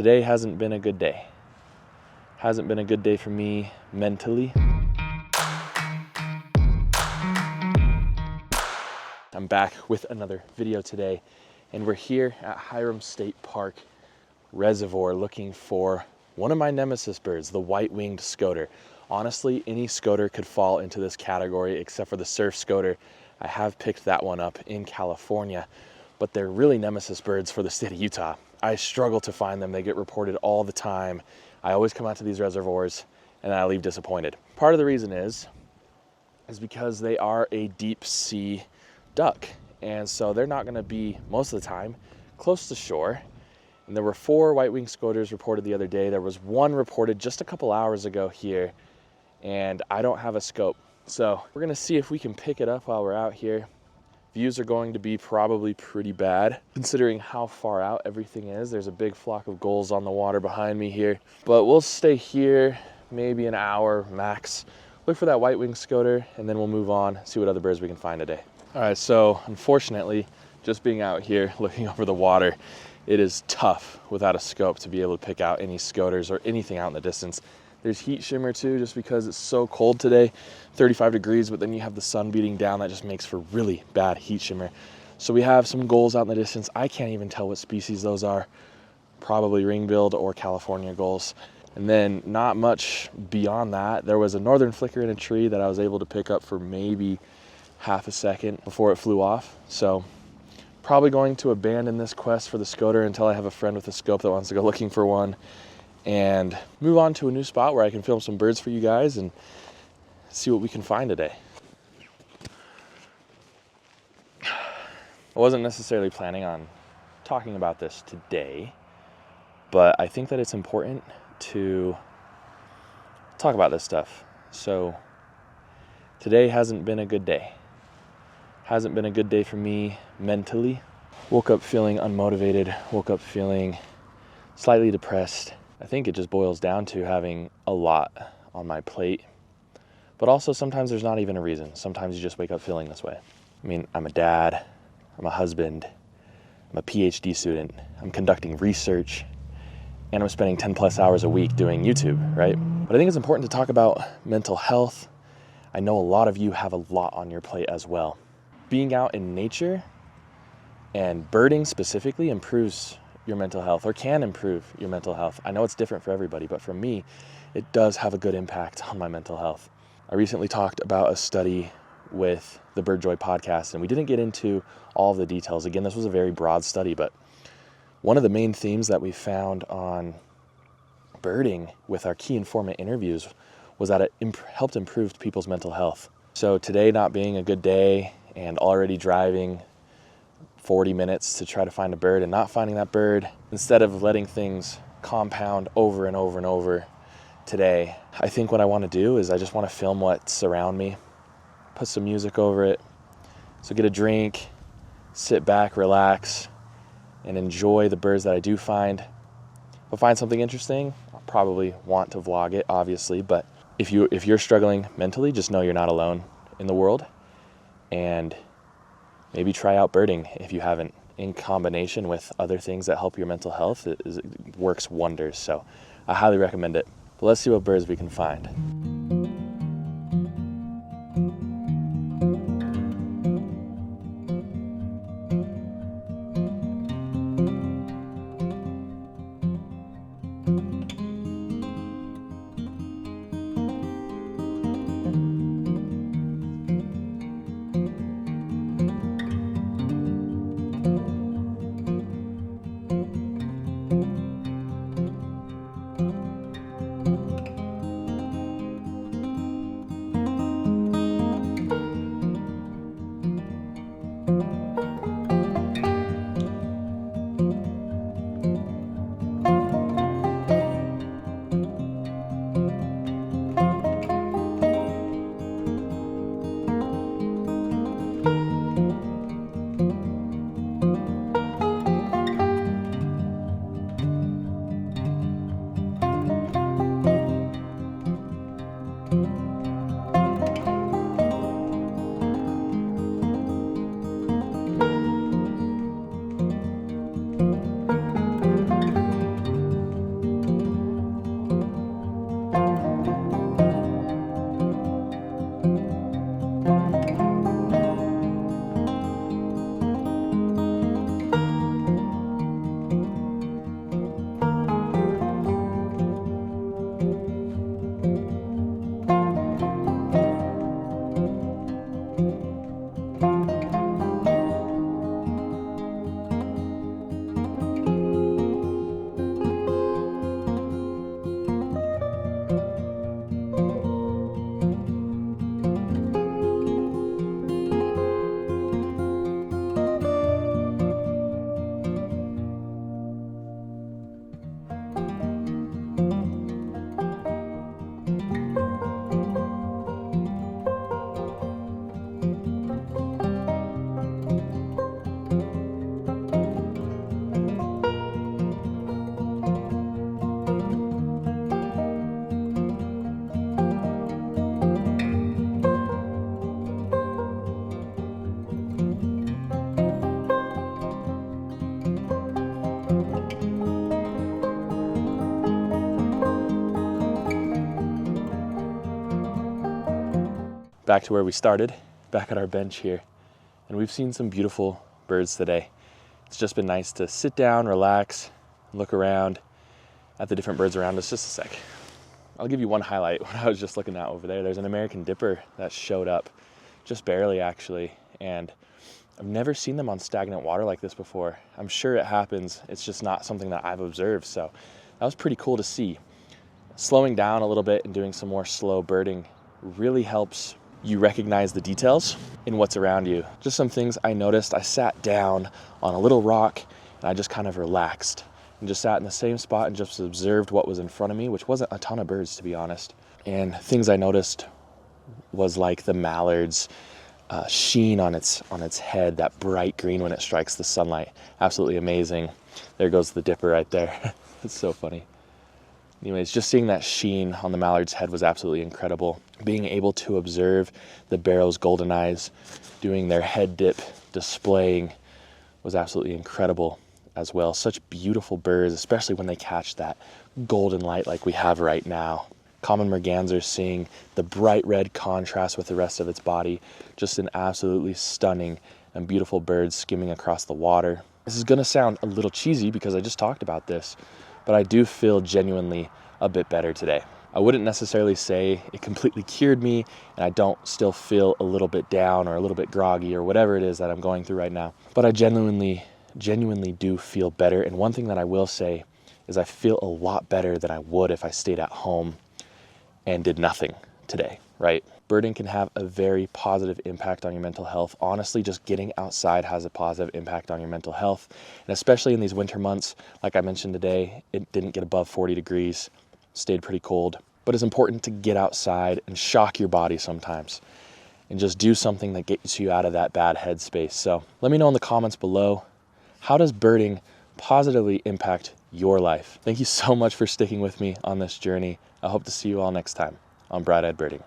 Today hasn't been a good day. Hasn't been a good day for me mentally. I'm back with another video today, and we're here at Hiram State Park Reservoir looking for one of my nemesis birds, the white-winged scoter. Honestly, any scoter could fall into this category except for the surf scoter. I have picked that one up in California, but they're really nemesis birds for the state of Utah. I struggle to find them. They get reported all the time. I always come out to these reservoirs and I leave disappointed. Part of the reason is because they are a deep sea duck. And so they're not gonna be, most of the time, close to shore. And there were 4 white-winged scoters reported the other day. There was one reported just a couple hours ago here, and I don't have a scope. So we're gonna see if we can pick it up while we're out here. Views are going to be probably pretty bad considering how far out everything is. There's a big flock of gulls on the water behind me here, but we'll stay here maybe an hour max, look for that white-winged scoter, and then we'll move on, see what other birds we can find today. All right, so unfortunately, just being out here looking over the water, it is tough without a scope to be able to pick out any scoters or anything out in the distance. There's heat shimmer too, just because it's so cold today, 35 degrees, but then you have the sun beating down. That just makes for really bad heat shimmer. So we have some gulls out in the distance. I can't even tell what species those are, probably ring-billed or California gulls. And then not much beyond that. There was a northern flicker in a tree that I was able to pick up for maybe half a second before it flew off. So probably going to abandon this quest for the scoter until I have a friend with a scope that wants to go looking for one, and move on to a new spot where I can film some birds for you guys and see what we can find today. I wasn't necessarily planning on talking about this today, but I think that it's important to talk about this stuff. So today hasn't been a good day. Hasn't been a good day for me mentally. Woke up feeling unmotivated, woke up feeling slightly depressed. I think it just boils down to having a lot on my plate, but also sometimes there's not even a reason. Sometimes you just wake up feeling this way. I mean, I'm a dad, I'm a husband, I'm a PhD student, I'm conducting research, and I'm spending 10 plus hours a week doing YouTube, right? But I think it's important to talk about mental health. I know a lot of you have a lot on your plate as well. Being out in nature and birding specifically improves your mental health, or can improve your mental health. I know it's different for everybody, but for me, it does have a good impact on my mental health. I recently talked about a study with the Bird Joy podcast, and we didn't get into all of the details. Again, this was a very broad study, but one of the main themes that we found on birding with our key informant interviews was that it helped improve people's mental health. So today not being a good day and already driving 40 minutes to try to find a bird and not finding that bird, instead of letting things compound over and over and over today, I think what I want to do is I just want to film what's around me, put some music over it, so get a drink, sit back, relax, and enjoy the birds that I do find. If I find something interesting, I'll probably want to vlog it, obviously, but if you're struggling mentally, just know you're not alone in the world, and maybe try out birding if you haven't, in combination with other things that help your mental health. It works wonders, so I highly recommend it. But let's see what birds we can find. back to where we started, back at our bench here. And we've seen some beautiful birds today. It's just been nice to sit down, relax, look around at the different birds around us. Just a sec. I'll give you one highlight. What I was just looking at over there, there's an American dipper that showed up, just barely actually, and I've never seen them on stagnant water like this before. I'm sure it happens, it's just not something that I've observed, so that was pretty cool to see. Slowing down a little bit and doing some more slow birding really helps you recognize the details in what's around you. Just some things I noticed. I sat down on a little rock and I just kind of relaxed and just sat in the same spot and just observed what was in front of me, which wasn't a ton of birds, to be honest. And things I noticed was like the mallard's sheen on its head, that bright green when it strikes the sunlight. Absolutely amazing. There goes the dipper right there. It's so funny. Anyways, just seeing that sheen on the mallard's head was absolutely incredible. Being able to observe the barrow's golden eyes doing their head dip, displaying, was absolutely incredible as well. Such beautiful birds, especially when they catch that golden light like we have right now. Common merganser seeing the bright red contrast with the rest of its body. Just an absolutely stunning and beautiful bird skimming across the water. This is gonna sound a little cheesy because I just talked about this, but I do feel genuinely a bit better today. I wouldn't necessarily say it completely cured me and I don't still feel a little bit down or a little bit groggy or whatever it is that I'm going through right now, but I genuinely do feel better. And one thing that I will say is I feel a lot better than I would if I stayed at home and did nothing today, right? Birding can have a very positive impact on your mental health. Honestly, just getting outside has a positive impact on your mental health. And especially in these winter months, like I mentioned today, it didn't get above 40 degrees, stayed pretty cold. But it's important to get outside and shock your body sometimes and just do something that gets you out of that bad headspace. So let me know in the comments below, how does birding positively impact your life? Thank you so much for sticking with me on this journey. I hope to see you all next time on Bright Eyed Birding.